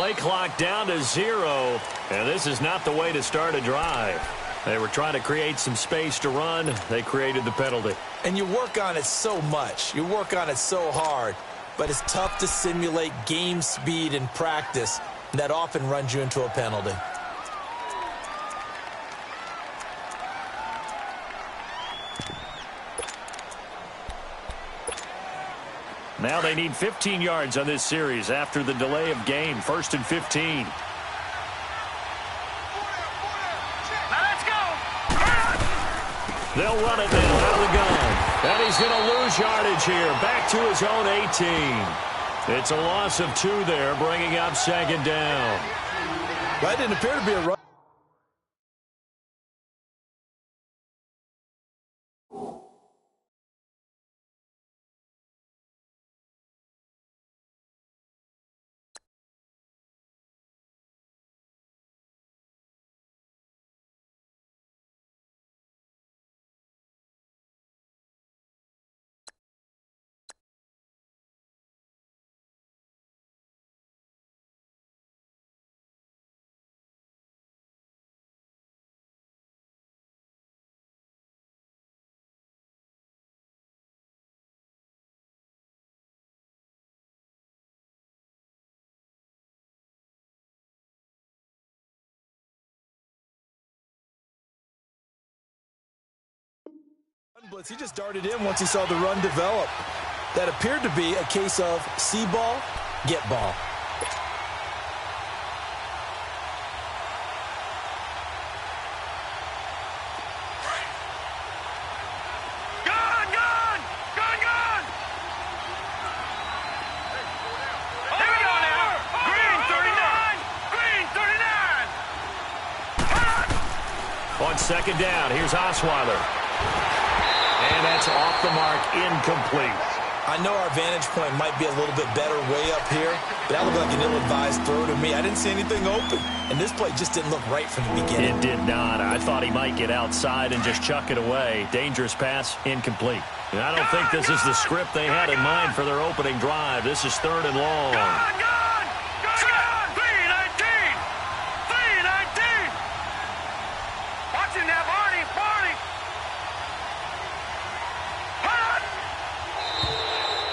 play clock down to 0, and this is not the way to start a drive. They were trying to create some space to run. They created the penalty. And you work on it so much. You work on it so hard. But it's tough to simulate game speed in practice. And that often runs you into a penalty. Now they need 15 yards on this series after the delay of game. 1st and 15. They'll run it now out of the gun. And he's going to lose yardage here. Back to his own 18. It's a loss of 2 there, bringing up 2nd down. That didn't appear to be a run. Blitz. He just darted in once he saw the run develop. That appeared to be a case of see ball, get ball. Gun! Gun! Gun! Gun! Here we go now. Green 39. Green 39. On 2nd down, here's Osweiler. And that's off the mark, incomplete. I know our vantage point might be a little bit better way up here, but that looked like an ill-advised throw to me. I didn't see anything open, and this play just didn't look right from the beginning. It did not. I thought he might get outside and just chuck it away. Dangerous pass, incomplete. And I don't think this is the script they had in mind for their opening drive. This is 3rd and long. Gun! Gun! Gun! 319. 319. Watching that, Barney. Barney.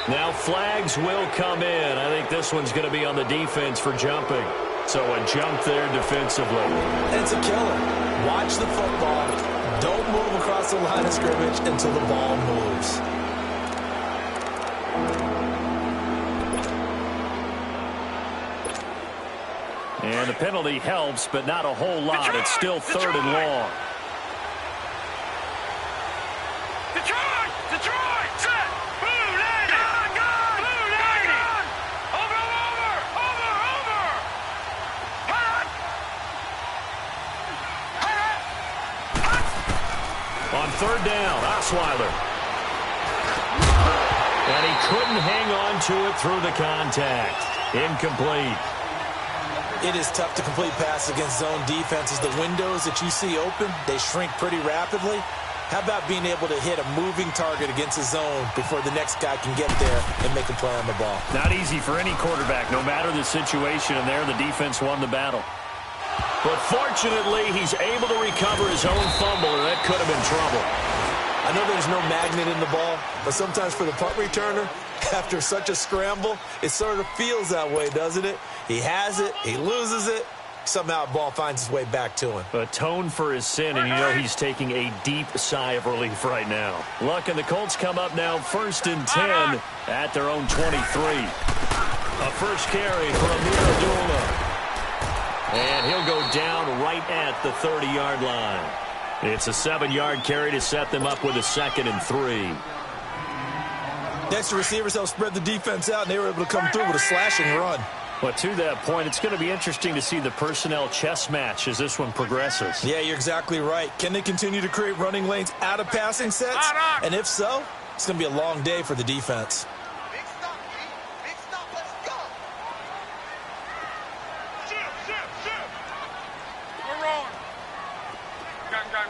Now flags will come in. I think this one's going to be on the defense for jumping. So a jump there defensively. And it's a killer. Watch the football. Don't move across the line of scrimmage until the ball moves. And the penalty helps, but not a whole lot. It's still 3rd and long. On 3rd down, Osweiler. And he couldn't hang on to it through the contact. Incomplete. It is tough to complete passes against zone defenses. The windows that you see open, they shrink pretty rapidly. How about being able to hit a moving target against a zone before the next guy can get there and make a play on the ball? Not easy for any quarterback, no matter the situation, and there the defense won the battle. But fortunately, he's able to recover his own fumble, and that could have been trouble. I know there's no magnet in the ball, but sometimes for the punt returner, after such a scramble, it sort of feels that way, doesn't it? He has it, he loses it, somehow the ball finds its way back to him. Atone for his sin, and you know he's taking a deep sigh of relief right now. Luck and the Colts come up now 1st and 10 at their own 23. A first carry for Amir Abdullah. And he'll go down right at the 30-yard line. It's a 7-yard carry to set them up with a 2nd and 3. Next, the receivers helped spread the defense out, and they were able to come through with a slashing run. But to that point, it's going to be interesting to see the personnel chess match as this one progresses. Yeah, you're exactly right. Can they continue to create running lanes out of passing sets? And if so, it's going to be a long day for the defense. Big stop, big stop, let's go. Shoot. We're rolling. Gun. Gun.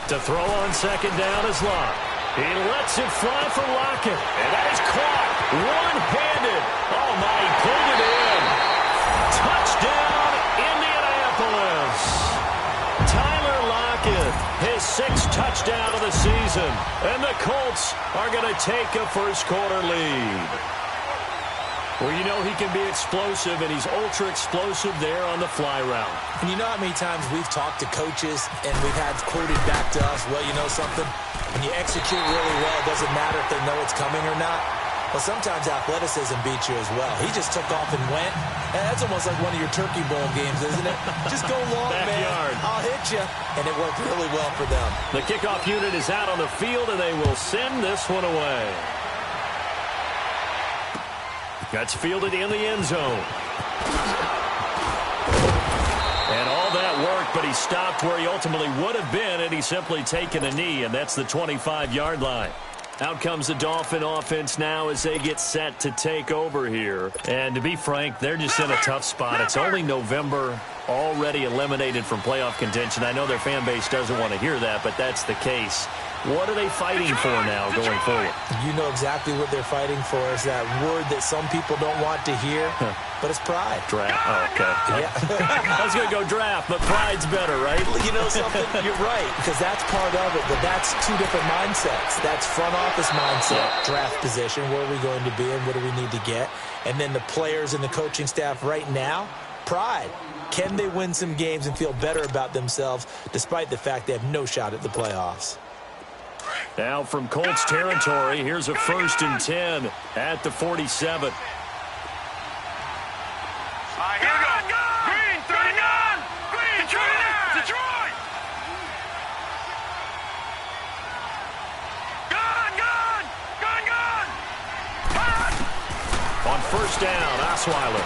To throw on 2nd down is Locke. He lets it fly for Lockett. And that is caught. One-handed. Oh, my, he pulled it in. Touchdown, Indianapolis. Tyler Lockett, his 6th touchdown of the season. And the Colts are going to take a first-quarter lead. Well, you know he can be explosive, and he's ultra-explosive there on the fly route. And you know how many times we've talked to coaches and we've had quoted back to us, well, you know something? When you execute really well, it doesn't matter if they know it's coming or not. Well, sometimes athleticism beats you as well. He just took off and went. And that's almost like one of your Turkey Bowl games, isn't it? Just go long, Backyard. man. I'll hit you. And it worked really well for them. The kickoff unit is out on the field, and they will send this one away. That's fielded in the end zone. And all that worked, but he stopped where he ultimately would have been, and he's simply taken a knee, and that's the 25-yard line. Out comes the Dolphin offense now as they get set to take over here. And to be frank, they're just in a tough spot. It's only November, already eliminated from playoff contention. I know their fan base doesn't want to hear that, but that's the case. What are they fighting for now going forward? You know exactly what they're fighting for. Is that word that some people don't want to hear, but it's pride. Draft. Oh, okay. Yeah. I was going to go draft, but pride's better, right? You know something? You're right, because that's part of it, but that's two different mindsets. That's front office mindset, draft position, where are we going to be and what do we need to get? And then the players and the coaching staff right now, pride. Can they win some games and feel better about themselves despite the fact they have no shot at the playoffs? Now from Colts territory, here's a 1st and 10 at the 47. Here we go. Green, 39. Green, Detroit. Gun. On 1st down, Osweiler.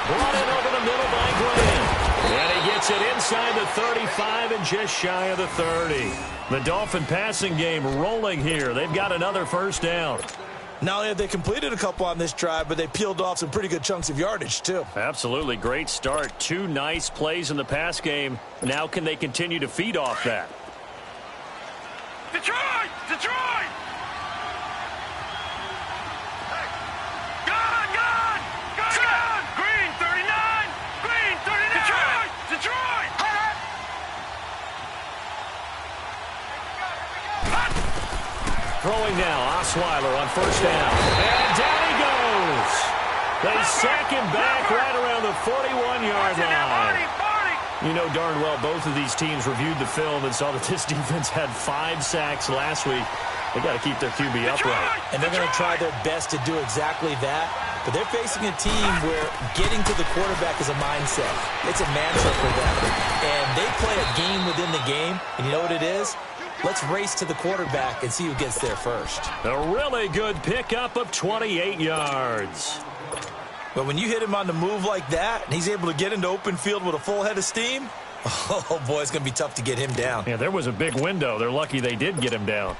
Brought in over the middle by Graham. And he gets it inside the 35 and just shy of the 30. The Dolphin passing game rolling here. They've got another 1st down. Not only have they completed a couple on this drive, but they peeled off some pretty good chunks of yardage, too. Absolutely great start. 2 nice plays in the pass game. Now can they continue to feed off that? Detroit. Gun. Green, 39. Green, 39. Detroit. Throwing now, Osweiler on 1st down. And down he goes. They sack him back right around the 41-yard line. You know darn well both of these teams reviewed the film and saw that this defense had 5 sacks last week. They got to keep their QB upright. And they're going to try their best to do exactly that. But they're facing a team where getting to the quarterback is a mindset. It's a mantra for them. And they play a game within the game. And you know what it is? Let's race to the quarterback and see who gets there first. A really good pickup of 28 yards. But when you hit him on the move like that, and he's able to get into open field with a full head of steam, oh, boy, it's going to be tough to get him down. Yeah, there was a big window. They're lucky they did get him down.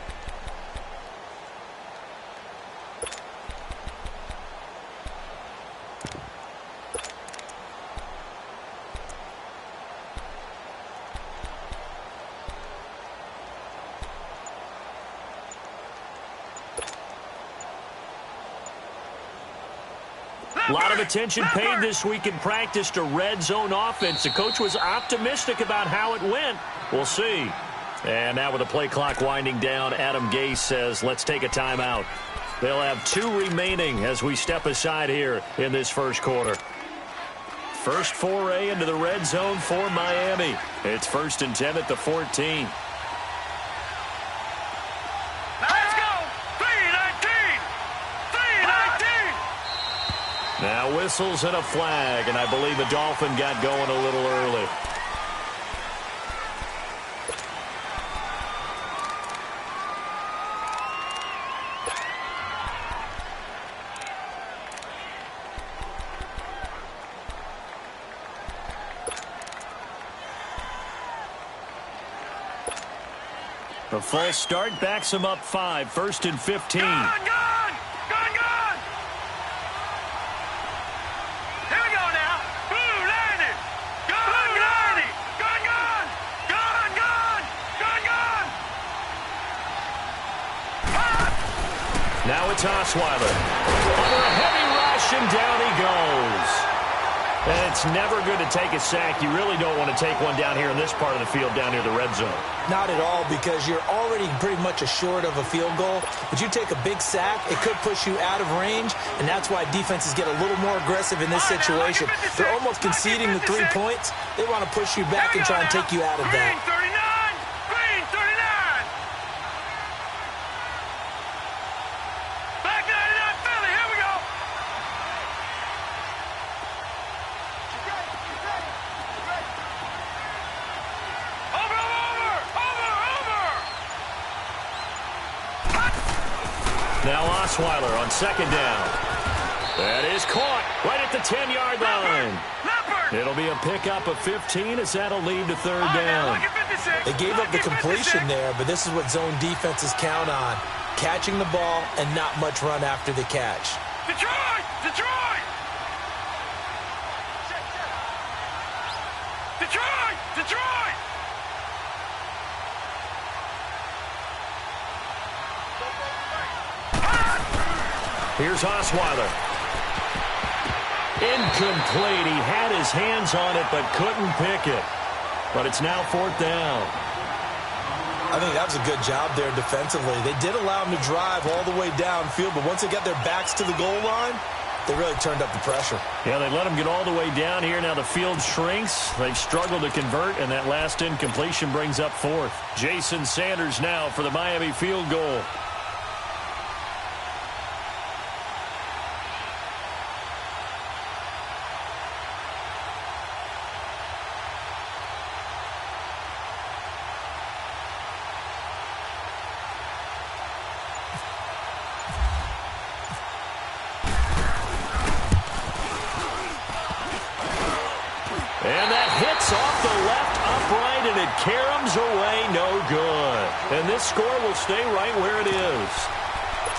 A lot of attention paid this week in practice to red zone offense. The coach was optimistic about how it went. We'll see. And now with the play clock winding down, Adam Gase says, let's take a timeout. They'll have 2 remaining as we step aside here in this first quarter. First foray into the red zone for Miami. It's 1st and 10 at the 14. Now whistles and a flag, and I believe the Dolphin got going a little early. The false start backs him up 5, 1st and 15. Now it's Osweiler. Under a heavy rush, and down he goes. And it's never good to take a sack. You really don't want to take one down here in this part of the field, down near the red zone. Not at all, because you're already pretty much assured of a field goal. But you take a big sack, it could push you out of range, and that's why defenses get a little more aggressive in this situation. They're almost conceding the 3 points. They want to push you back and try and take you out of that. Green 39! Black 99 Philly, here we go! Now Osweiler on second down. That is caught right at the 10-yard line. It'll be a pickup of 15 as that'll lead to third down. They gave up the completion there, but this is what zone defenses count on. Catching the ball and not much run after the catch. Detroit! Detroit! Detroit! Detroit! Here's Osweiler. Incomplete. He had his hands on it but couldn't pick it. But it's now fourth down. I think that was a good job there defensively. They did allow him to drive all the way downfield, but once they got their backs to the goal line, they really turned up the pressure. Yeah, they let him get all the way down here. Now the field shrinks. They've struggled to convert, and that last incompletion brings up fourth. Jason Sanders now for the Miami field goal. And that hits off the left upright, and it caroms away, no good. And this score will stay right where it is.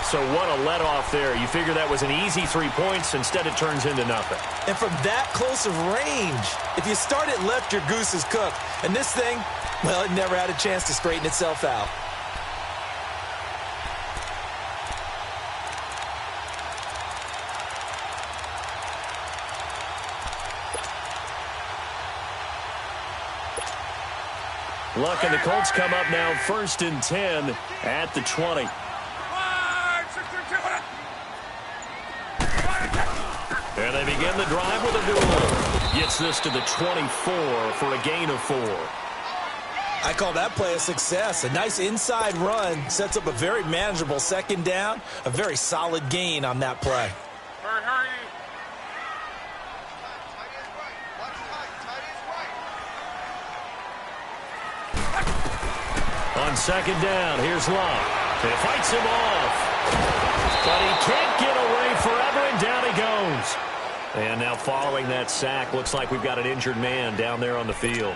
So what a let-off there. You figure that was an easy 3 points. Instead, it turns into nothing. And from that close of range, if you start it left, your goose is cooked. And this thing, well, it never had a chance to straighten itself out. Luck and the Colts come up now first and 10 at the 20. And they begin the drive with a duel. Gets this to the 24 for a gain of 4. I call that play a success. A nice inside run sets up a very manageable second down. A very solid gain on that play. Hurry. On second down, here's Love. He fights him off. But he can't get away forever, and down he goes. And now following that sack, looks like we've got an injured man down there on the field.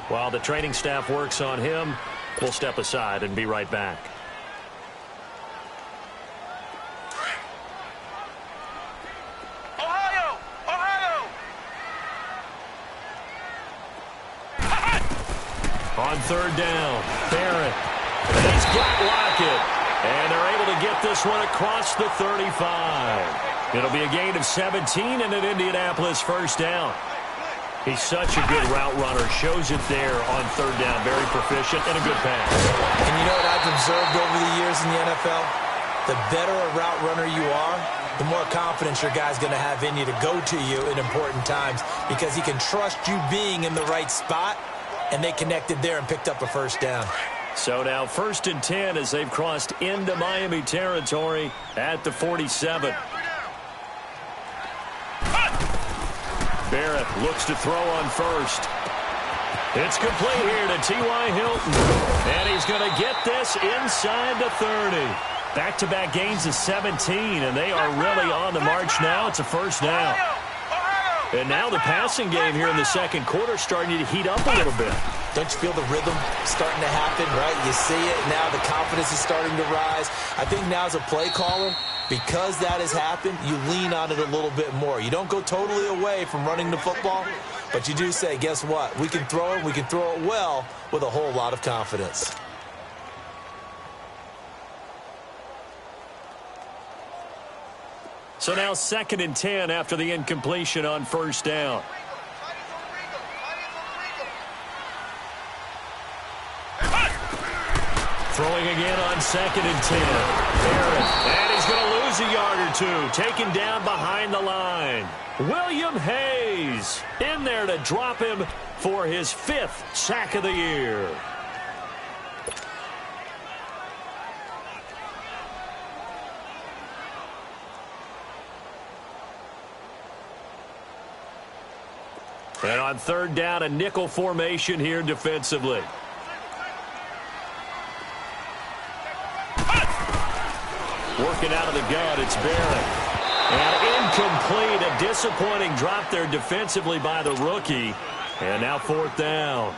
While the training staff works on him, we'll step aside and be right back. Ohio! On third down, Barrett. And he's got Lockett. And they're able to get this one across the 35. It'll be a gain of 17 and an Indianapolis first down. He's such a good route runner. Shows it there on third down. Very proficient and a good pass. And you know what I've observed over the years in the NFL? The better a route runner you are, the more confidence your guy's going to have in you to go to you in important times because he can trust you being in the right spot, and they connected there and picked up a first down. So now first and 10 as they've crossed into Miami territory at the 47. Barrett looks to throw on first. It's complete here to T.Y. Hilton. And he's going to get this inside the 30. Back-to-back gains of 17, and they are really on the march now. It's a first down. And now the passing game here in the second quarter starting to heat up a little bit. Don't you feel the rhythm starting to happen, right? You see it now. The confidence is starting to rise. I think now as a play caller, because that has happened, you lean on it a little bit more. You don't go totally away from running the football, but you do say, guess what? We can throw it. We can throw it well with a whole lot of confidence. So now 2nd and 10 after the incompletion on first down. Throwing again on 2nd and 10. And he's going to lose a yard or two. Taken down behind the line. William Hayes in there to drop him for his 5th sack of the year. And on 3rd down, a nickel formation here defensively. Working out of the gun, it's Barrett. And incomplete, a disappointing drop there defensively by the rookie. And now 4th down.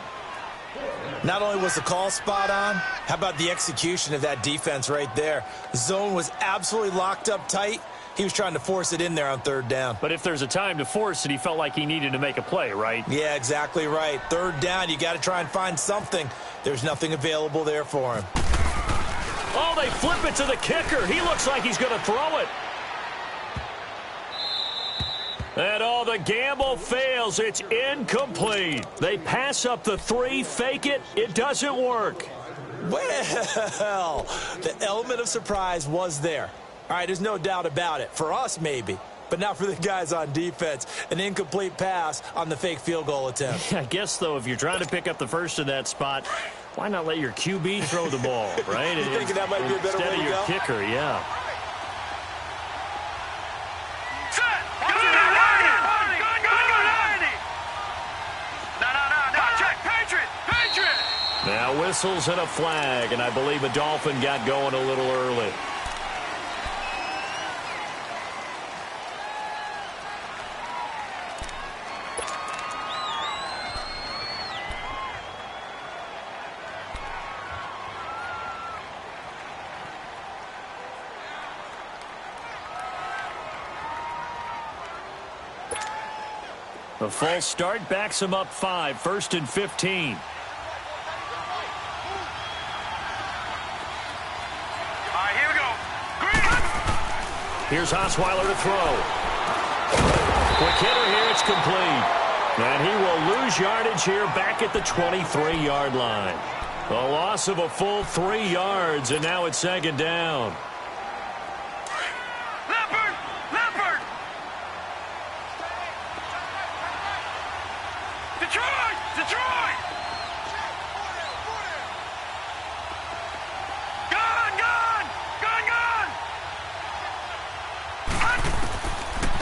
Not only was the call spot on, how about the execution of that defense right there? The zone was absolutely locked up tight. He was trying to force it in there on 3rd down. But if there's a time to force it, he felt like he needed to make a play, right? Yeah, exactly right. 3rd down, you got to try and find something. There's nothing available there for him. Oh, they flip it to the kicker. He looks like he's going to throw it. And oh, the gamble fails. It's incomplete. They pass up the 3, fake it. It doesn't work. Well, the element of surprise was there. All right, there's no doubt about it. For us, maybe. But not for the guys on defense. An incomplete pass on the fake field goal attempt. I guess, though, if you're trying to pick up the first in that spot, why not let your QB throw the ball, right? You thinking that might be a better way to go? Instead of your kicker, yeah. Now whistles and a flag, and I believe a Dolphin got going a little early. A false start backs him up 5, 1st and 15. Here's Osweiler to throw. Quick hitter here, it's complete. And he will lose yardage here back at the 23-yard line. A loss of a full 3 yards, and now it's 2nd down. Leopard! Detroit!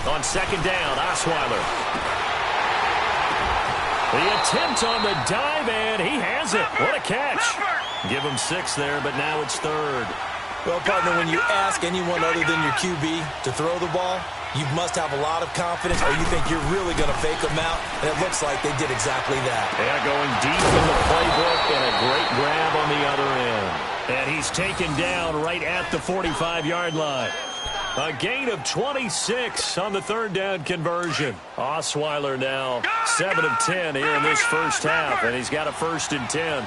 On 2nd down, Osweiler. The attempt on the dive, and he has it. What a catch. Give him 6 there, but now it's 3rd. Well, partner, when you ask anyone other than your QB to throw the ball, you must have a lot of confidence, or you think you're really going to fake them out, and it looks like they did exactly that. Yeah, going deep in the playbook, and a great grab on the other end. And he's taken down right at the 45-yard line. A gain of 26 on the 3rd down conversion. Osweiler now 7 of 10 here in this first half, and he's got a 1st and 10.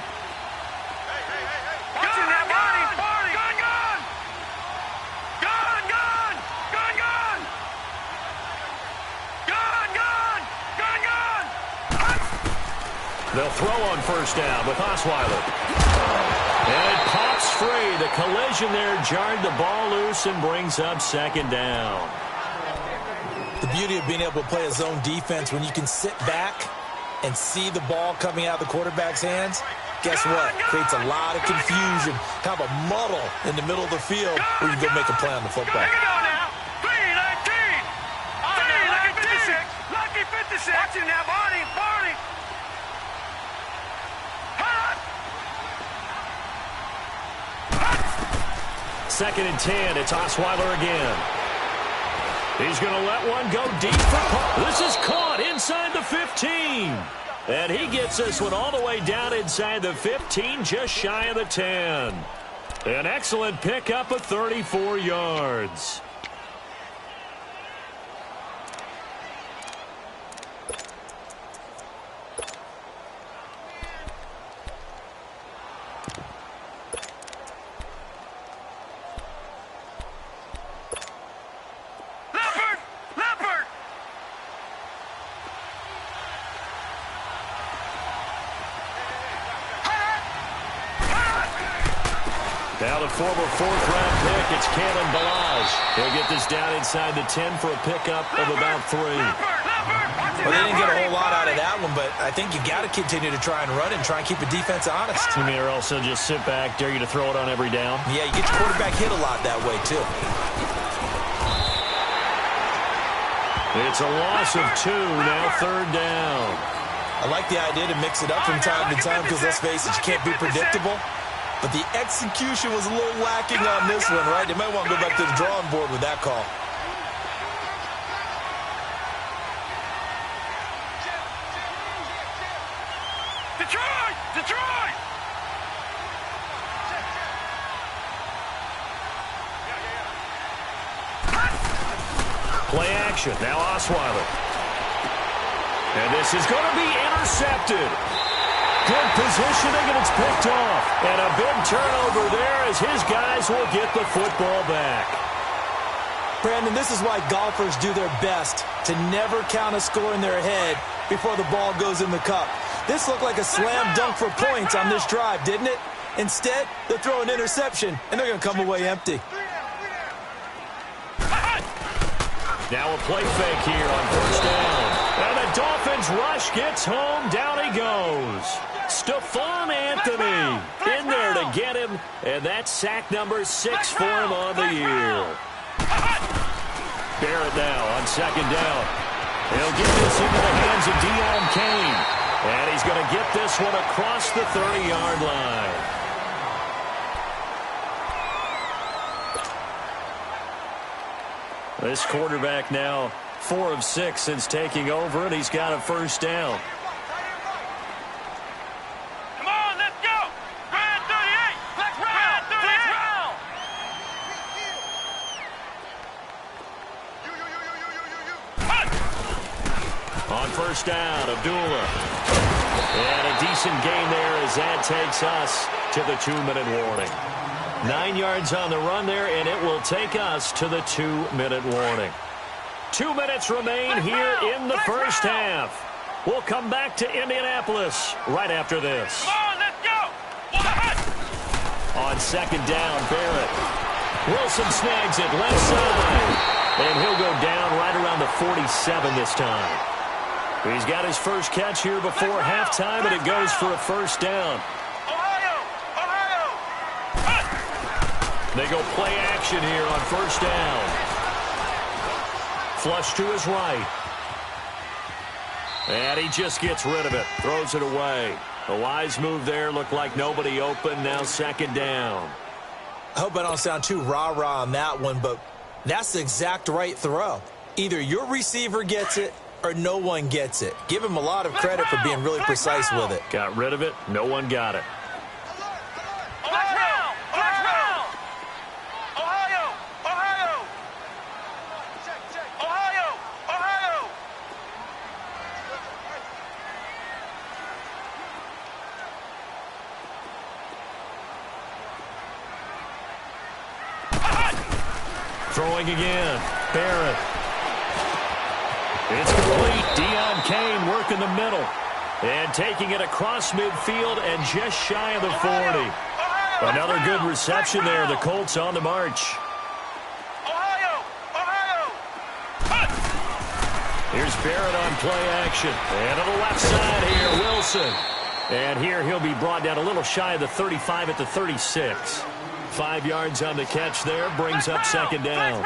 They'll throw on 1st down with Osweiler. And it pops free. The collision there jarred the ball loose and brings up 2nd down. The beauty of being able to play a zone defense when you can sit back and see the ball coming out of the quarterback's hands, guess what? Creates a lot of confusion, kind of a muddle in the middle of the field where you can go make a play on the football. Lucky 56. Watch him now, Barney. 2nd and 10. It's Osweiler again. He's going to let one go deep for This is caught inside the 15. And he gets this one all the way down inside the 15, just shy of the 10. An excellent pickup of 34 yards. Now the former fourth-round pick, it's Cannon Balaj. He'll get this down inside the 10 for a pickup of about 3. Well, they didn't get a whole lot out of that one, but I think you got to continue to try and run and try and keep the defense honest. You mean, or also just sit back, dare you to throw it on every down? Yeah, you get your quarterback hit a lot that way, too. It's a loss of 2, now 3rd down. I like the idea to mix it up from time to time because, let's face it, you can't be predictable. But the execution was a little lacking on this one, right? They might want to go back to the drawing board with that call. Detroit! Detroit! Play action. Now Osweiler. And this is going to be intercepted. Good positioning, and it's picked off. And a big turnover there as his guys will get the football back. Brandon, this is why golfers do their best to never count a score in their head before the ball goes in the cup. This looked like a slam dunk for points on this drive, didn't it? Instead, they throw an interception, and they're going to come away empty. Now a play fake here on 1st down. And the Dolphins rush gets home. Down he goes. Stephon Anthony in there to get him. And that's sack number 6 for him on the year. Barrett now on 2nd down. He'll get this into the hands of Deon Cain. And he's going to get this one across the 30-yard line. This quarterback now 4 of 6 since taking over, and he's got a 1st down. Come on, let's go! Grand 38! Let's round! Let's round! On 1st down, Abdullah. And a decent gain there as that takes us to the 2-minute warning. 9 yards on the run there, and it will take us to the 2-minute warning. 2 minutes remain here in the 1st half. We'll come back to Indianapolis right after this. Come on, let's go! On 2nd down, Barrett. Wilson snags it left side. And he'll go down right around the 47 this time. He's got his first catch here before halftime, and it goes for a 1st down. They go play action here on 1st down. Flush to his right. And he just gets rid of it. Throws it away. A wise move there. Looked like nobody open. Now 2nd down. I hope I don't sound too rah-rah on that one, but that's the exact right throw. Either your receiver gets it or no one gets it. Give him a lot of credit for being really precise with it. Got rid of it. No one got it. Throwing again. Barrett. It's complete. Deon Cain working the middle. And taking it across midfield and just shy of the 40. Another good reception there. The Colts on the march. Here's Barrett on play action. And on the left side here, Wilson. And here he'll be brought down a little shy of the 35 at the 36. 5 yards on the catch there, brings up 2nd down.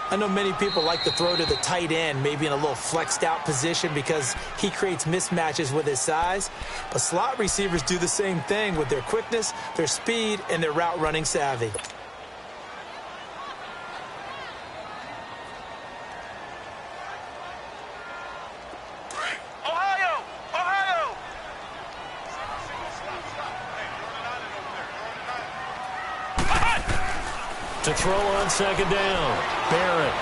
I know many people like to throw to the tight end, maybe in a little flexed out position because he creates mismatches with his size. But slot receivers do the same thing with their quickness, their speed, and their route running savvy. To throw on 2nd down, Barrett.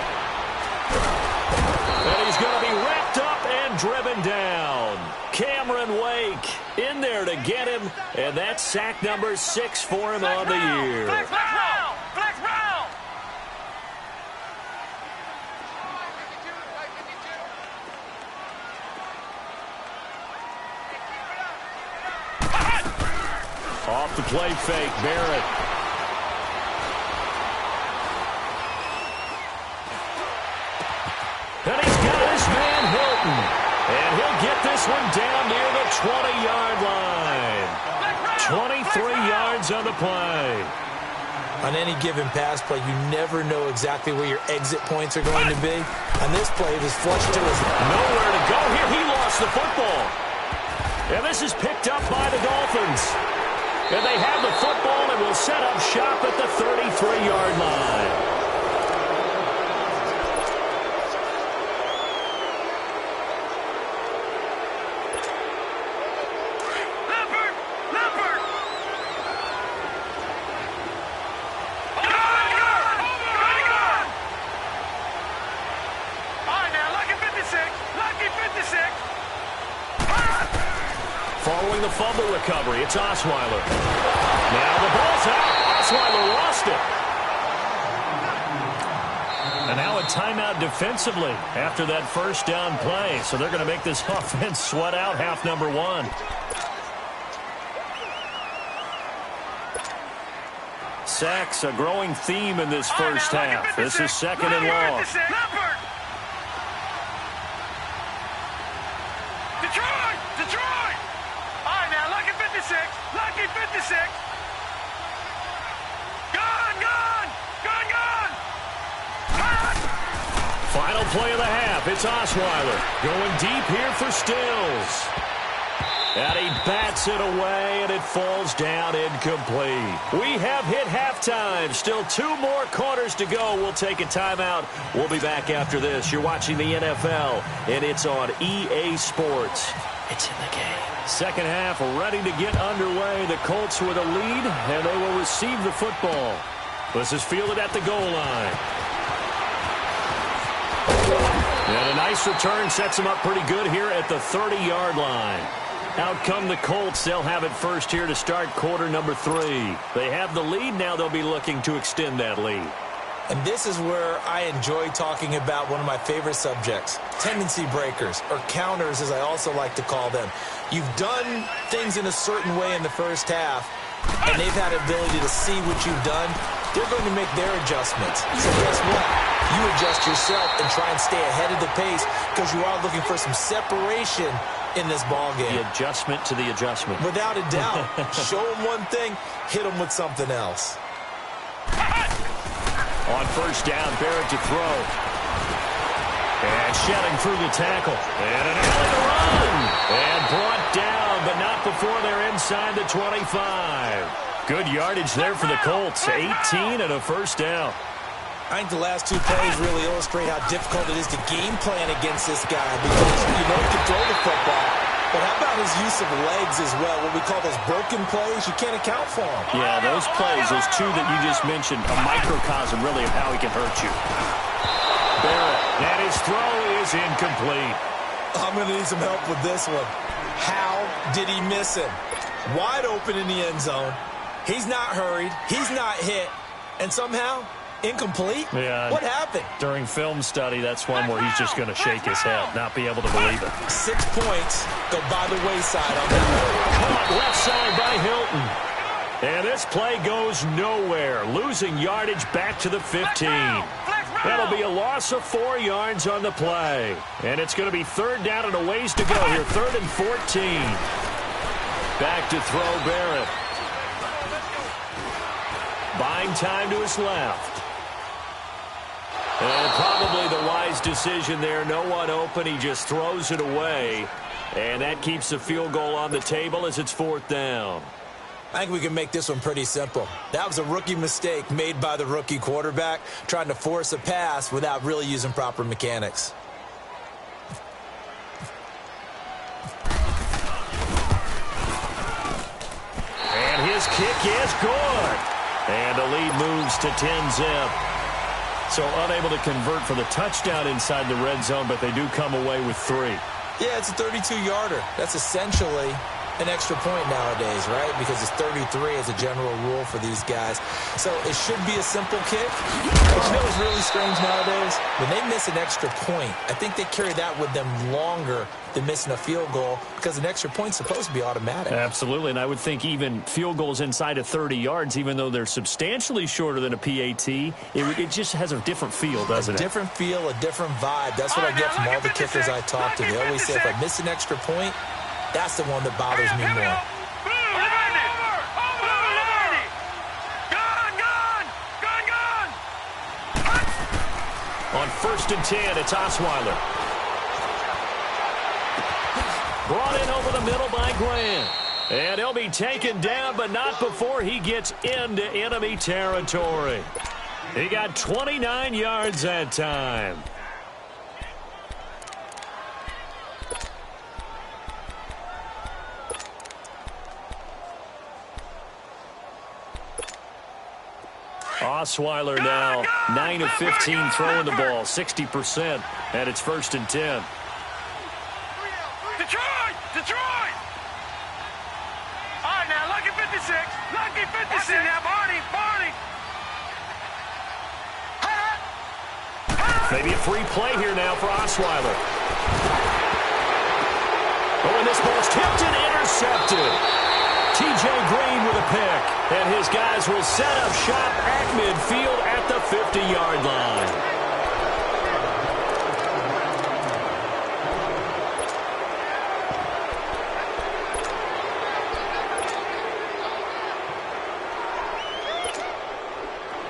And he's going to be wrapped up and driven down. Cameron Wake in there to get him, and that's sack number 6 for him on the year. Flex round! Flex round! Off the play fake, Barrett. Hilton. And he'll get this one down near the 20-yard line. 23 yards on the play. On any given pass play, you never know exactly where your exit points are going to be. On this play, it was flushed to his... Nowhere to go here. He lost the football. And this is picked up by the Dolphins. And they have the football and will set up shop at the 33-yard line. Following the fumble recovery, it's Osweiler. Now the ball's out. Osweiler lost it. And now a timeout defensively after that first down play. So they're going to make this offense sweat out half number one. Sacks, a growing theme in this first half. This is second and long. Detroit! All right, now, lucky 56. Lucky 56. Gone! Final play of the half. It's Osweiler going deep here for Stills. And he bats it away, and it falls down incomplete. We have hit halftime. Still 2 more quarters to go. We'll take a timeout. We'll be back after this. You're watching the NFL, and it's on EA Sports. It's in the game. Second half ready to get underway. The Colts with a lead, and they will receive the football. This is fielded at the goal line. And a nice return sets them up pretty good here at the 30-yard line. Out come the Colts. They'll have it first here to start quarter number 3. They have the lead. Now they'll be looking to extend that lead. And this is where I enjoy talking about one of my favorite subjects, tendency breakers, or counters as I also like to call them. You've done things in a certain way in the first half, and they've had the ability to see what you've done. They're going to make their adjustments. So guess what? You adjust yourself and try and stay ahead of the pace because you are looking for some separation in this ball game. The adjustment to the adjustment. Without a doubt. Show them one thing, hit them with something else. On first down, Barrett to throw. And shedding through the tackle. And an alley to run. And brought down, but not before they're inside the 25. Good yardage there for the Colts. 18 and a first down. I think the last 2 plays really illustrate how difficult it is to game plan against this guy because you know he can throw the football, but how about his use of legs as well? What we call those broken plays, you can't account for them. Yeah, those plays, those 2 that you just mentioned, a microcosm really of how he can hurt you. Barrett, and his throw is incomplete. I'm going to need some help with this one. How did he miss him? Wide open in the end zone. He's not hurried. He's not hit. And somehow, incomplete? Yeah. What happened? During film study, that's one where he's just going to shake his head, not be able to believe it. 6 points go by the wayside on that one. Caught left side by Hilton. And this play goes nowhere. Losing yardage back to the 15. That'll be a loss of 4 yards on the play. And it's going to be third down and a ways to go here. 3rd and 14. Back to throw Barrett. Buying time to his left. And probably the wise decision there. No one open. He just throws it away. And that keeps the field goal on the table as it's 4th down. I think we can make this one pretty simple. That was a rookie mistake made by the rookie quarterback, trying to force a pass without really using proper mechanics. And his kick is good. And the lead moves to 10-zip. So unable to convert for the touchdown inside the red zone, but they do come away with 3. Yeah, it's a 32-yarder. That's essentially an extra point nowadays, right? Because it's 33 as a general rule for these guys. So it should be a simple kick. But you know what's really strange nowadays? When they miss an extra point, I think they carry that with them longer than missing a field goal because an extra point's supposed to be automatic. Absolutely, and I would think even field goals inside of 30 yards, even though they're substantially shorter than a PAT, it just has a different feel, doesn't it? A different feel, a different vibe. That's what I get from all the kickers I talk to. They always say if I miss an extra point, that's the one that bothers me more. On 1st and 10, it's Osweiler. Brought in over the middle by Grant. And he'll be taken down, but not before he gets into enemy territory. He got 29 yards that time. Osweiler now 9 of 15 throwing the ball, 60%, and it's 1st and 10. Detroit! All right, now, lucky 56. Lucky 56. Now, Barney. Maybe a free play here now for Osweiler. Oh, and this ball's tipped and intercepted. T.J. Green with a pick, and his guys will set up shop at midfield at the 50-yard line.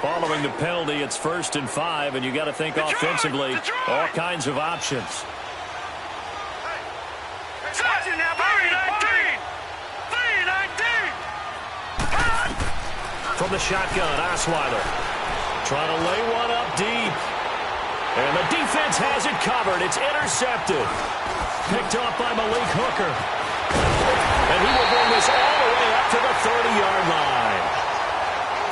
Following the penalty, it's 1st and 5, and you got to think offensively, all kinds of options. From the shotgun, Osweiler trying to lay one up deep. And the defense has it covered. It's intercepted. Picked off by Malik Hooker. And he will bring this all the way up to the 30-yard line.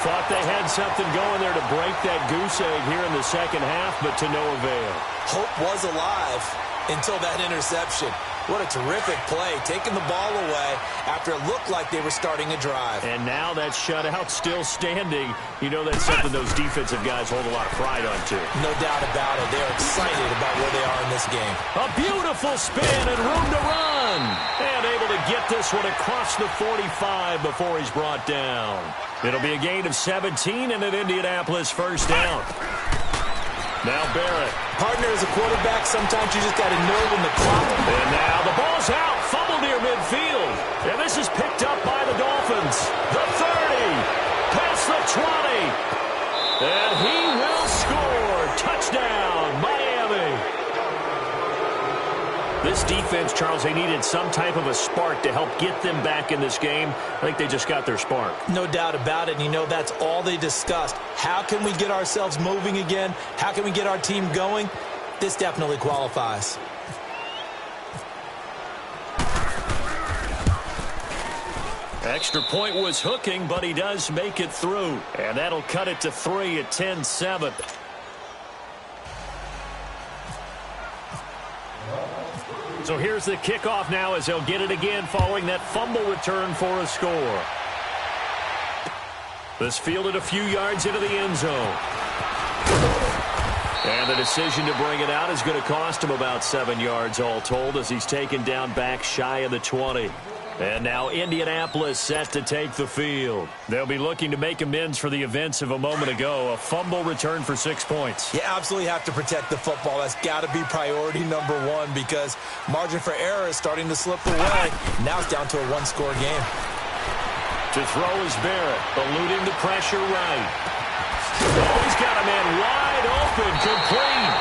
Thought they had something going there to break that goose egg here in the second half, but to no avail. Hope was alive until that interception. What a terrific play, taking the ball away after it looked like they were starting a drive. And now that shutout still standing. You know that's something those defensive guys hold a lot of pride on, too. No doubt about it. They're excited about where they are in this game. A beautiful spin and room to run. And able to get this one across the 45 before he's brought down. It'll be a gain of 17 and an Indianapolis first down. Now Barrett. Partner, as a quarterback, sometimes you just got to know when the clock. And now the ball's out. Fumble near midfield. And this is picked up by the Dolphins. The 30. Past the 20. And he will score. Touchdown, Miami. This defense, Charles, they needed some type of a spark to help get them back in this game. I think they just got their spark. No doubt about it. And you know, that's all they discussed. How can we get ourselves moving again? How can we get our team going? This definitely qualifies. Extra point was hooking, but he does make it through. And that'll cut it to 3 at 10-7. So here's the kickoff now as they'll get it again following that fumble return for a score. This fielded a few yards into the end zone. And the decision to bring it out is going to cost him about 7 yards all told as he's taken down back shy of the 20. And now Indianapolis set to take the field. They'll be looking to make amends for the events of a moment ago. A fumble return for 6 points. You absolutely have to protect the football. That's got to be priority number one because margin for error is starting to slip away. Now it's down to a one-score game. To throw is Barrett, eluding the pressure right. Oh, he's got a man wide open, complete.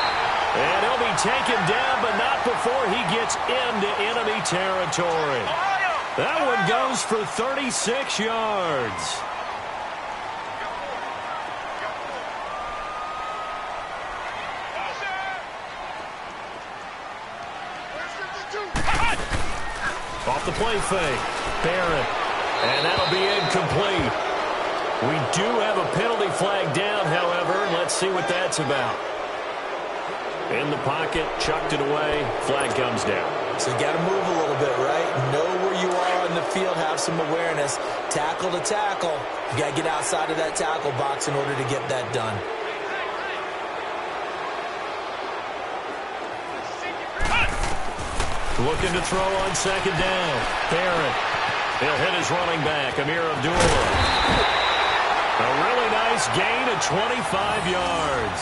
And he'll be taken down, but not before he gets into enemy territory. That one goes for 36 yards. Off the play fake. Barrett. And that'll be incomplete. We do have a penalty flag down, however. Let's see what that's about. In the pocket, chucked it away. Flag comes down. So you got to move a little bit, right? Know where you are on the field, have some awareness. Tackle to tackle. You got to get outside of that tackle box in order to get that done. Looking to throw on second down. Barrett. He'll hit his running back, Amir Abdullah. A really nice gain of 25 yards.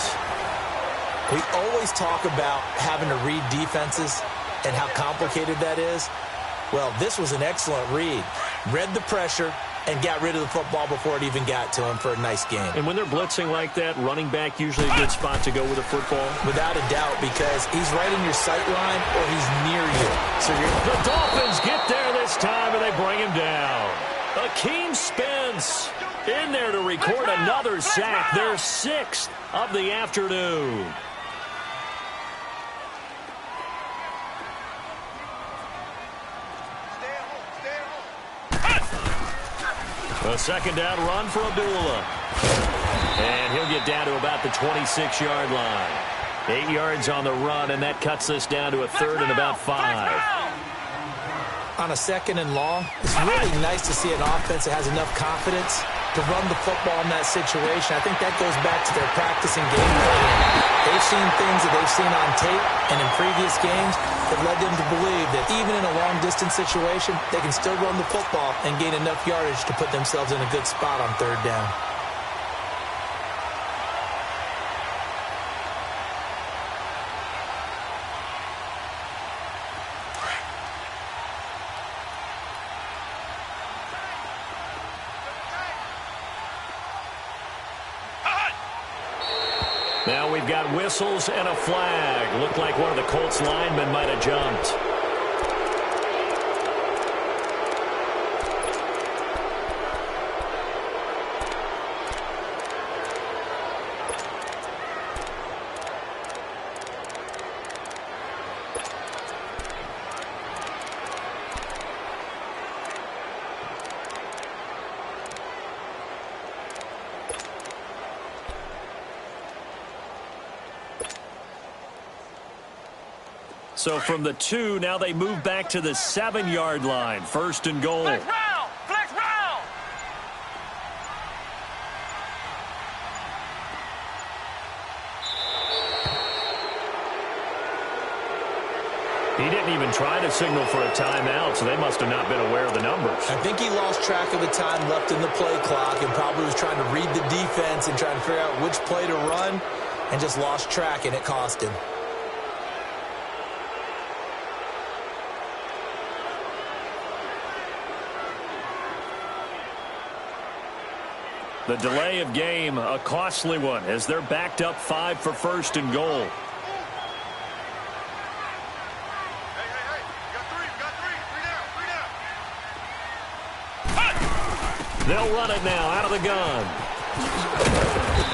We always talk about having to read defenses and how complicated that is. Well, this was an excellent read. Read the pressure and got rid of the football before it even got to him for a nice game. And when they're blitzing like that, running back usually a good spot to go with a football? Without a doubt, because he's right in your sight line or he's near you. So the Dolphins get there this time, and they bring him down. Akeem Spence in there to record another sack, their 6th of the afternoon. A second down run for Abdullah. And he'll get down to about the 26-yard line. 8 yards on the run, and that cuts this down to a 3rd and about 5. On a 2nd and long, it's really nice to see an offense that has enough confidence to run the football in that situation. I think that goes back to their practice and game planning. They've seen things that they've seen on tape and in previous games that led them to believe that even in a long-distance situation, they can still run the football and gain enough yardage to put themselves in a good spot on 3rd down. Now we've got whistles and a flag. Looked like one of the Colts linemen might have jumped. So from the 2, now they move back to the 7-yard line. 1st and goal. Flex round! Flex round! He didn't even try to signal for a timeout, so they must have not been aware of the numbers. I think he lost track of the time left in the play clock and probably was trying to read the defense and trying to figure out which play to run and just lost track, and it cost him. The delay of game, a costly one, as they're backed up 5 for 1st and goal. They'll run it now out of the gun.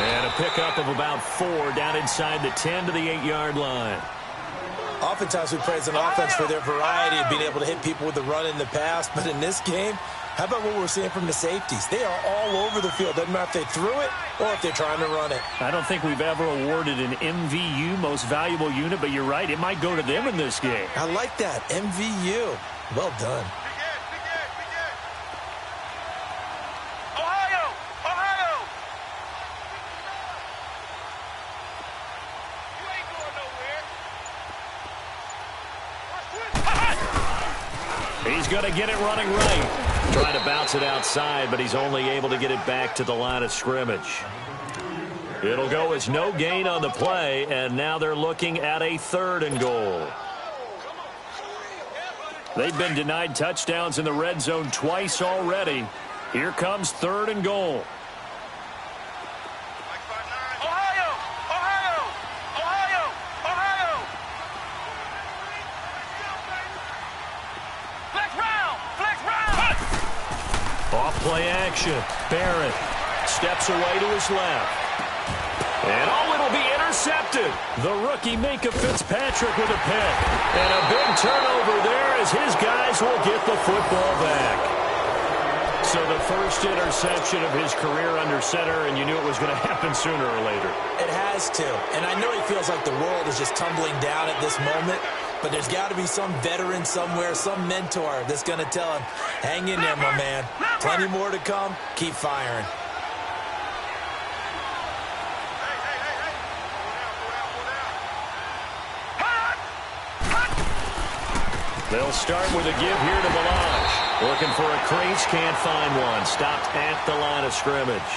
And a pickup of about 4 down inside the 10 to the 8-yard line. Oftentimes we praise an offense for their variety of being able to hit people with the run in the pass, but in this game, how about what we're seeing from the safeties? They are all over the field. Doesn't matter if they threw it or if they're trying to run it. I don't think we've ever awarded an MVU, most valuable unit, but you're right. It might go to them in this game. I like that. MVU. Well done. Ohio! Ohio! You ain't going nowhere. He's going to get it running right. Trying to bounce it outside, but he's only able to get it back to the line of scrimmage. It'll go as no gain on the play, and now they're looking at a 3rd and goal. They've been denied touchdowns in the red zone twice already. Here comes 3rd and goal. Ohio! Ohio! Ohio! Ohio! Flex round! Flex round! Off-play action. Barrett steps away to his left. And it'll be intercepted. The rookie Minka Fitzpatrick with a pick. And a big turnover there as his guys will get the football back. So the first interception of his career under center, and you knew it was going to happen sooner or later. It has to. And I know he feels like the world is just tumbling down at this moment. But there's got to be some veteran somewhere, some mentor that's going to tell him, hang in there, my man. Plenty more to come. Keep firing. They'll start with a give here to Balaj. Looking for a crease, can't find one. Stopped at the line of scrimmage.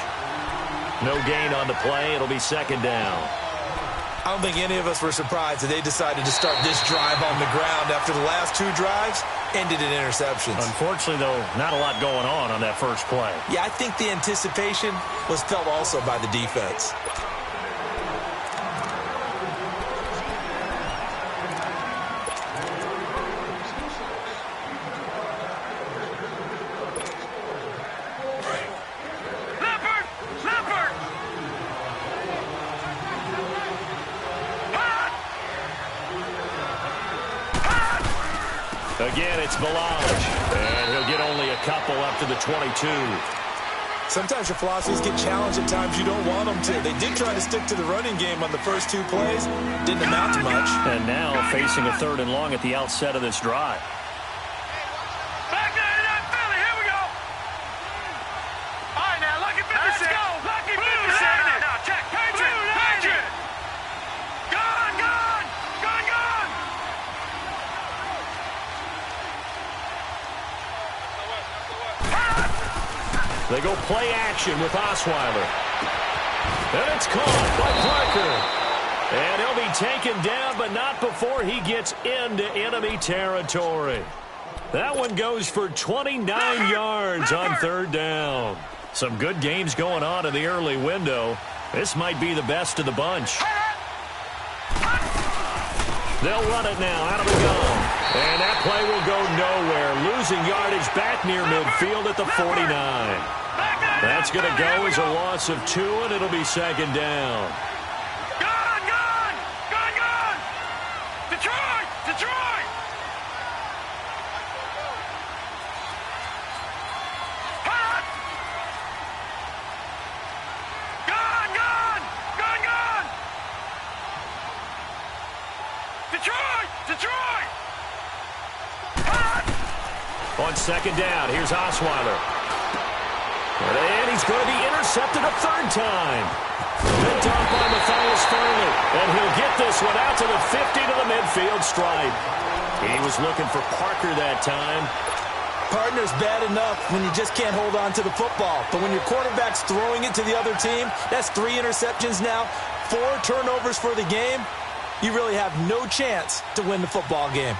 No gain on the play. It'll be second down. I don't think any of us were surprised that they decided to start this drive on the ground after the last two drives ended in interceptions. Unfortunately, though, not a lot going on that first play. Yeah, I think the anticipation was felt also by the defense. Again, it's Balaj, and he'll get only a couple up to the 22. Sometimes your philosophies get challenged at times you don't want them to. They did try to stick to the running game on the first two plays. Didn't amount to much. And now facing a 3rd and long at the outset of this drive. Back there in that Philly. Here we go. All right, now, lucky 56. Let's go. Lucky 56. Now, check. Patriot. Gone. They go play action with Osweiler. And it's caught by Parker. And he'll be taken down, but not before he gets into enemy territory. That one goes for 29 yards on 3rd down. Some good games going on in the early window. This might be the best of the bunch. They'll run it now out of the gun. And that play will go nowhere. Losing yardage back near midfield at the 49. That's going to go as a loss of 2, and it'll be second down. Gone. Detroit. Hot. Gone. Detroit. Hot. On second down, here's Osweiler. And he's going to be intercepted a 3rd time. Picked off by Matthias Farley. And he'll get this one out to the 50 to the midfield stripe. He was looking for Parker that time. Partner's bad enough when you just can't hold on to the football. But when your quarterback's throwing it to the other team, that's 3 interceptions now, 4 turnovers for the game. You really have no chance to win the football game.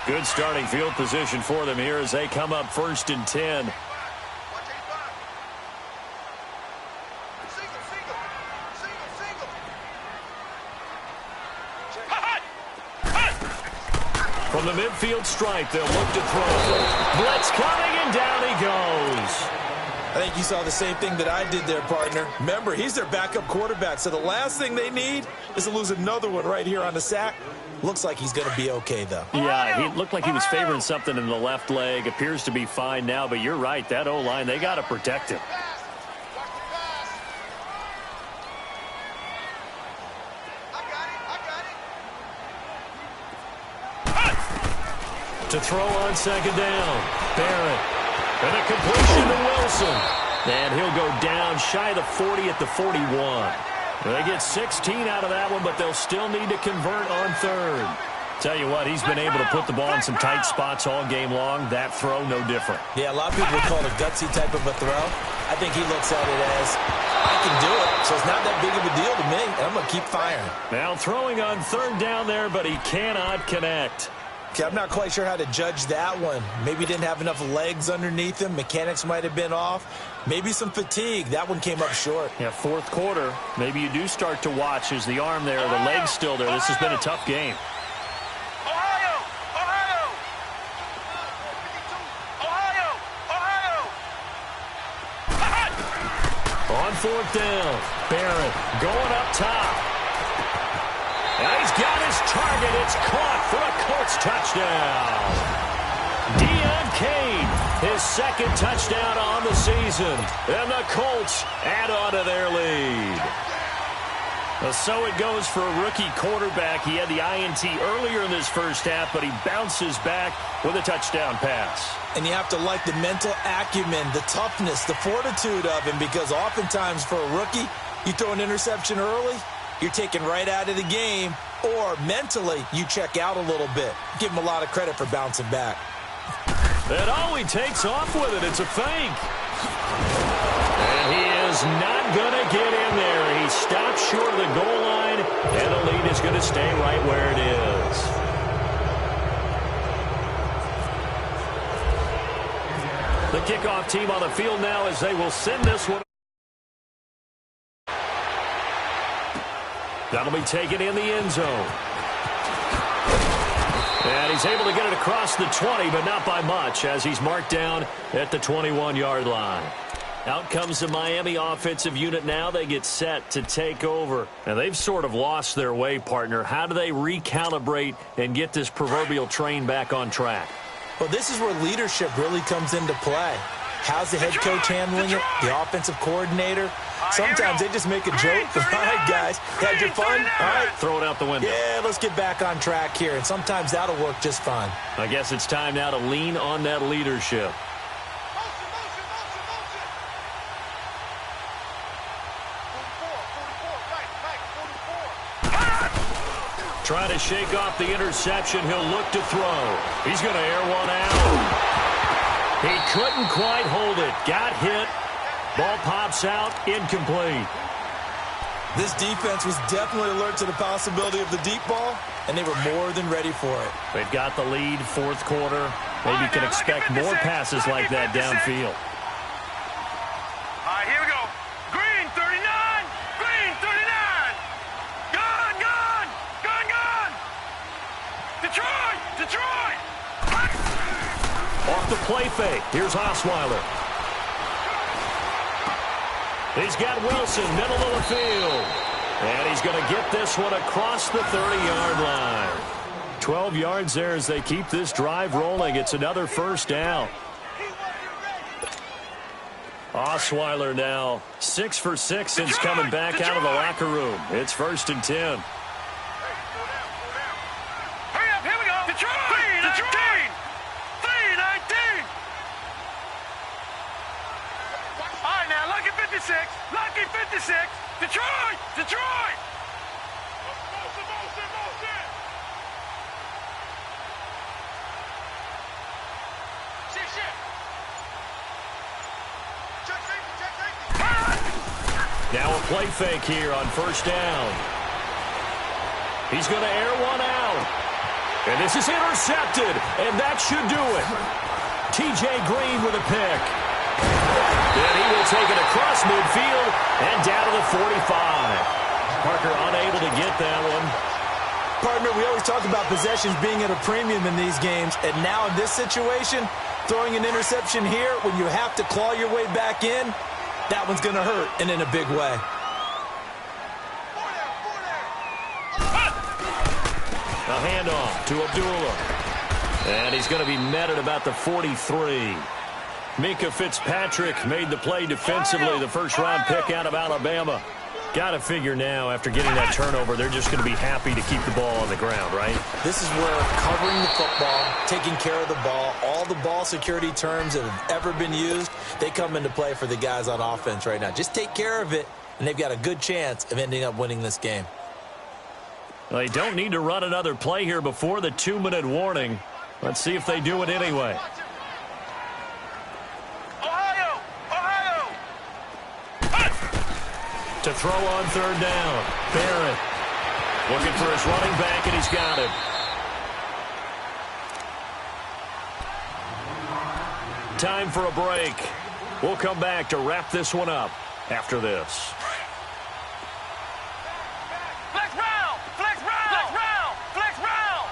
Good starting field position for them here as they come up 1st and 10. From the midfield stripe, they'll look to throw. Blitz coming, and down he goes. I think you saw the same thing that I did there, partner. Remember, he's their backup quarterback, so the last thing they need is to lose another one right here on the sack. Looks like he's going to be okay, though. Yeah, he looked like he was favoring something in the left leg. Appears to be fine now, but you're right. That O-line, they got to protect him. To throw on second down. Barrett. And a completion to Wilson. And he'll go down shy of the 40 at the 41. They get 16 out of that one, but they'll still need to convert on 3rd. Tell you what, he's been able to put the ball in some tight spots all game long. That throw, no different. Yeah, a lot of people would call it a gutsy type of a throw. I think he looks at it as, I can do it, so it's not that big of a deal to me, and I'm going to keep firing. Now throwing on 3rd down there, but he cannot connect. Okay, I'm not quite sure how to judge that one. Maybe he didn't have enough legs underneath him. Mechanics might have been off. Maybe some fatigue. That one came up short. Yeah, 4th quarter. Maybe you do start to watch as the arm there, the leg's still there. This has been a tough game. Ohio. On 4th down, Barrett going up top. And he's got his target. It's caught for a Colts touchdown. Deion Kane, his 2nd touchdown on the season. And the Colts add on to their lead. So it goes for a rookie quarterback. He had the INT earlier in this first half, but he bounces back with a touchdown pass. And you have to like the mental acumen, the toughness, the fortitude of him, because oftentimes for a rookie, you throw an interception early, you're taken right out of the game, or mentally you check out a little bit. Give him a lot of credit for bouncing back. And he takes off with it. It's a fake. And he is not going to get in there. He stops short of the goal line, and the lead is going to stay right where it is. The kickoff team on the field now as they will send this one. That'll be taken in the end zone. And he's able to get it across the 20, but not by much, as he's marked down at the 21-yard line. Out comes the Miami offensive unit now. They get set to take over. And they've sort of lost their way, partner. How do they recalibrate and get this proverbial train back on track? Well, this is where leadership really comes into play. How's the head coach handling it? The offensive coordinator? Sometimes they just make a joke. All right, guys, had your fun? All right. Throw it out the window. Yeah, let's get back on track here. And sometimes that'll work just fine. I guess it's time now to lean on that leadership. Trying to shake off the interception. He'll look to throw. He's going to air one out. He couldn't quite hold it. Got hit. Ball pops out. Incomplete. This defense was definitely alert to the possibility of the deep ball, and they were more than ready for it. They've got the lead, fourth quarter. Maybe you can expect more passes like that downfield. All right, here we go. Green, 39. Green, 39. Gun, gun. Gun, gun. Detroit, Detroit. Off the play fake. Here's Osweiler. He's got Wilson, middle of the field. And he's going to get this one across the 30-yard line. 12 yards there as they keep this drive rolling. It's another first down. Osweiler now 6 for 6 since coming back out of the locker room. It's 1st and 10. Hurry up, here we go. Detroit, Detroit. 3-19. All right, now, lucky 56. Lucky 56. Detroit, Detroit. Motion, motion, motion. Shit. Check safety. Now a play fake here on first down. He's going to air one out. And this is intercepted, and that should do it. T.J. Green with a pick. And he will take it across midfield and down to the 45. Parker unable to get that one. Partner, we always talk about possessions being at a premium in these games, and now in this situation, throwing an interception here when you have to claw your way back in, that one's going to hurt, and in a big way. A handoff to Abdullah. And he's going to be met at about the 43. Mika Fitzpatrick made the play defensively, the first-round pick out of Alabama. Got to figure now, after getting that turnover, they're just going to be happy to keep the ball on the ground, right? This is where covering the football, taking care of the ball, all the ball security terms that have ever been used, they come into play for the guys on offense right now. Just take care of it, and they've got a good chance of ending up winning this game. Well, they don't need to run another play here before the 2-minute warning. Let's see if they do it anyway. To throw on third down. Barrett looking for his running back, and he's got it. Time for a break. We'll come back to wrap this one up after this. Flex round! Flex round! Flex round! Flex round!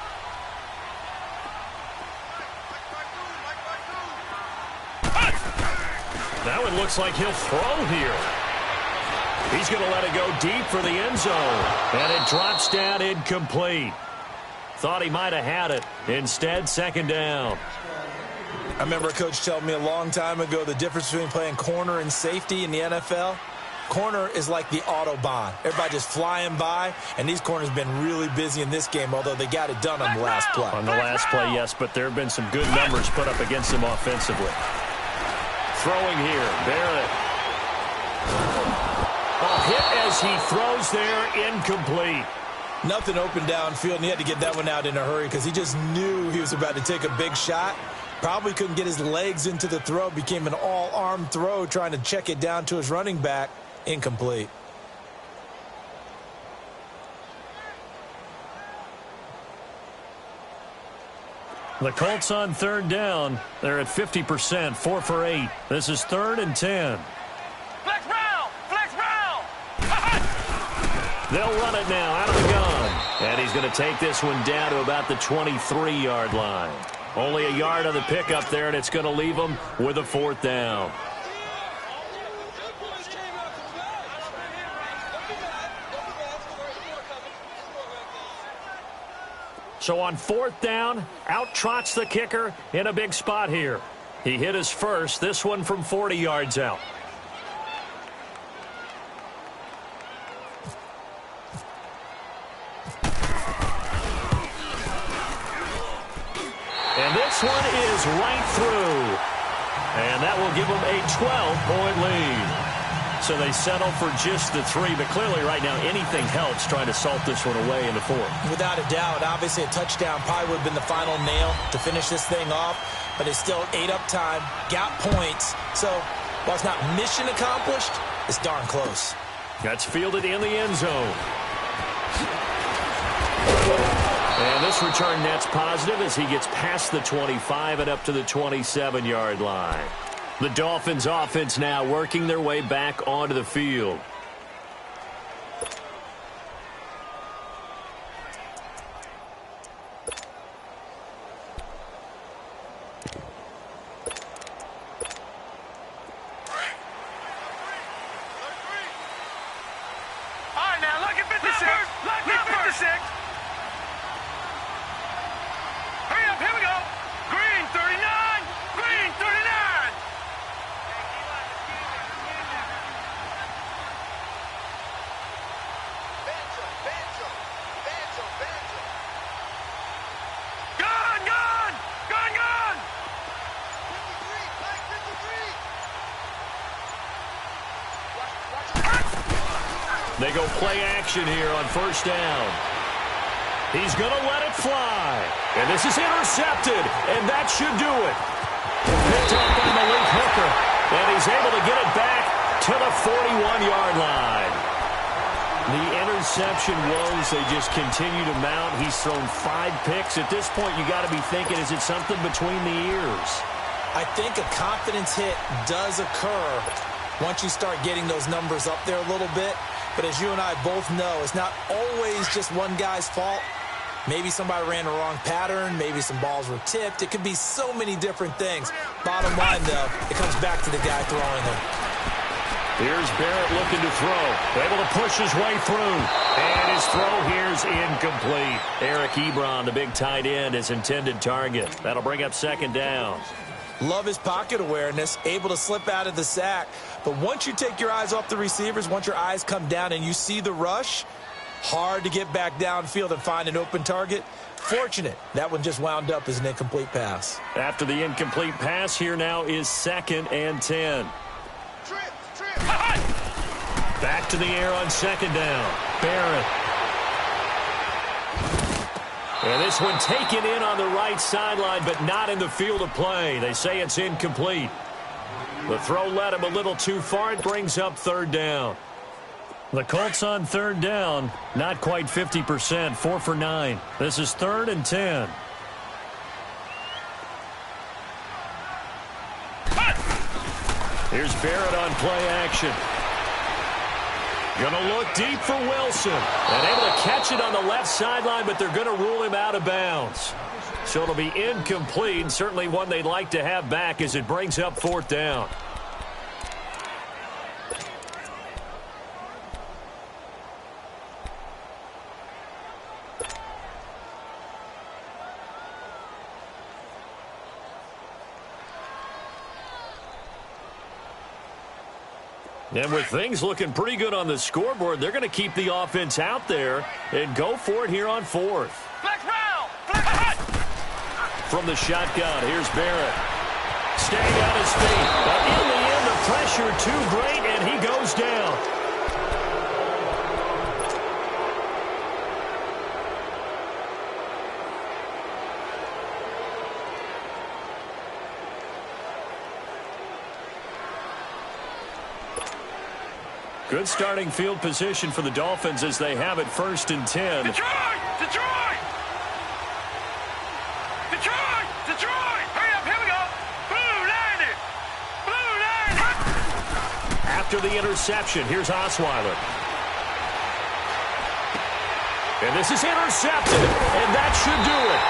Now it looks like he'll throw here. He's going to let it go deep for the end zone. And it drops down incomplete. Thought he might have had it. Instead, second down. I remember a coach telling me a long time ago the difference between playing corner and safety in the NFL. corner is like the Autobahn. Everybody just flying by, and these corners have been really busy in this game, although they got it done on the last play. On the last play, yes, but there have been some good numbers put up against them offensively. Throwing here, Barrett. A hit as he throws there, incomplete. Nothing open downfield, and he had to get that one out in a hurry because he just knew he was about to take a big shot. Probably couldn't get his legs into the throw. Became an all-arm throw trying to check it down to his running back. Incomplete. The Colts on third down. They're at 50%, 4 for 8. This is 3rd and 10. Flex round! Flex round! They'll run it now out of the gun. And he's going to take this one down to about the 23-yard line. Only a yard on the pickup there, and it's going to leave them with a 4th down. So on 4th down, out trots the kicker in a big spot here. He hit his first, this one from 40 yards out. And this one is right through. And that will give them a 12-point lead. So they settle for just the 3, but clearly right now anything helps trying to salt this one away in the 4th. Without a doubt, obviously a touchdown probably would have been the final nail to finish this thing off, but they still ate up time, got points. So while it's not mission accomplished, it's darn close. That's fielded in the end zone. And this return net's positive as he gets past the 25 and up to the 27-yard line. The Dolphins offense now working their way back onto the field. All right, now, look at 56. Look at 56. Hurry up, here we go. Green, 39. Green, 39. Gone, gone. Gone, gone. They go play action here on 1st down. He's going to let it fly. And this is intercepted, and that should do it. Picked up by Malik Hooker, and he's able to get it back to the 41-yard line. The interception woes, they just continue to mount. He's thrown 5 picks. At this point, you got to be thinking, is it something between the ears? I think a confidence hit does occur once you start getting those numbers up there a little bit. But as you and I both know, it's not always just one guy's fault. Maybe somebody ran the wrong pattern. Maybe some balls were tipped. It could be so many different things. Bottom line, though, it comes back to the guy throwing them. Here's Barrett looking to throw. Able to push his way through. And his throw here's incomplete. Eric Ebron, the big tight end, his intended target. That'll bring up 2nd down. Love his pocket awareness, able to slip out of the sack. But once you take your eyes off the receivers, once your eyes come down and you see the rush, hard to get back downfield and find an open target. Fortunate, that one just wound up as an incomplete pass. After the incomplete pass, here now is 2nd and 10. Back to the air on 2nd down. Barrett. And this one taken in on the right sideline, but not in the field of play. They say it's incomplete. The throw led him a little too far. It brings up 3rd down. The Colts on 3rd down, not quite 50%, 4 for 9. This is 3rd and 10. Here's Barrett on play action. Going to look deep for Wilson. And able to catch it on the left sideline, but they're going to rule him out of bounds. So it'll be incomplete, certainly one they'd like to have back as it brings up 4th down. And with things looking pretty good on the scoreboard, they're going to keep the offense out there and go for it here on fourth. Flex round. Flex hut. From the shotgun, here's Barrett. Staying on his feet. But in the end, the pressure too great, and he goes down. Good starting field position for the Dolphins as they have it 1st and 10. Detroit! Detroit! Detroit! Detroit! Hurry up, here we go! Blue 90! Blue 90! After the interception, here's Osweiler. And this is intercepted, and that should do it.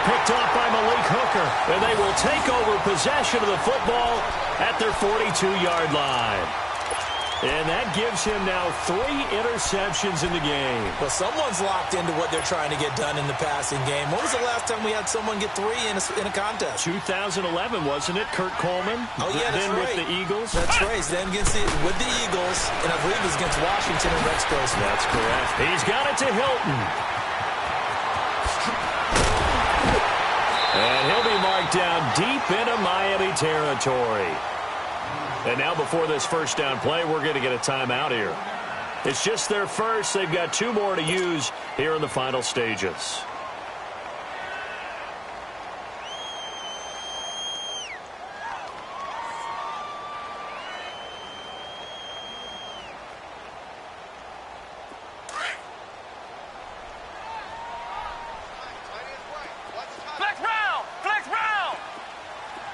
Picked off by Malik Hooker, and they will take over possession of the football at their 42-yard line. And that gives him now 3 interceptions in the game. Well, someone's locked into what they're trying to get done in the passing game. When was the last time we had someone get 3 in a contest? 2011, wasn't it? Kurt Coleman? Oh, yeah, that's then right. with the Eagles? That's right. Then with the Eagles, and I believe it was against Washington and Rex Grossman. That's correct. He's got it to Hilton. And he'll be marked down deep into Miami territory. And now before this first down play, we're going to get a timeout here. It's just their first. They've got 2 more to use here in the final stages. Flex round! Flex round!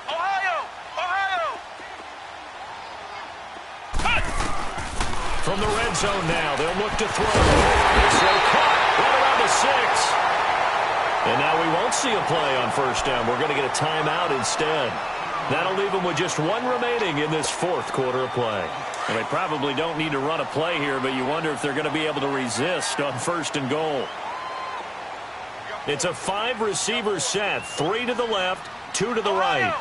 Ohio! Ohio! From the red zone now, they'll look to throw. This throw caught right around the 6. And now we won't see a play on first down. We're going to get a timeout instead. That'll leave them with just 1 remaining in this 4th quarter of play. And they probably don't need to run a play here, but you wonder if they're going to be able to resist on 1st and goal. It's a 5-receiver set, 3 to the left, 2 to the right.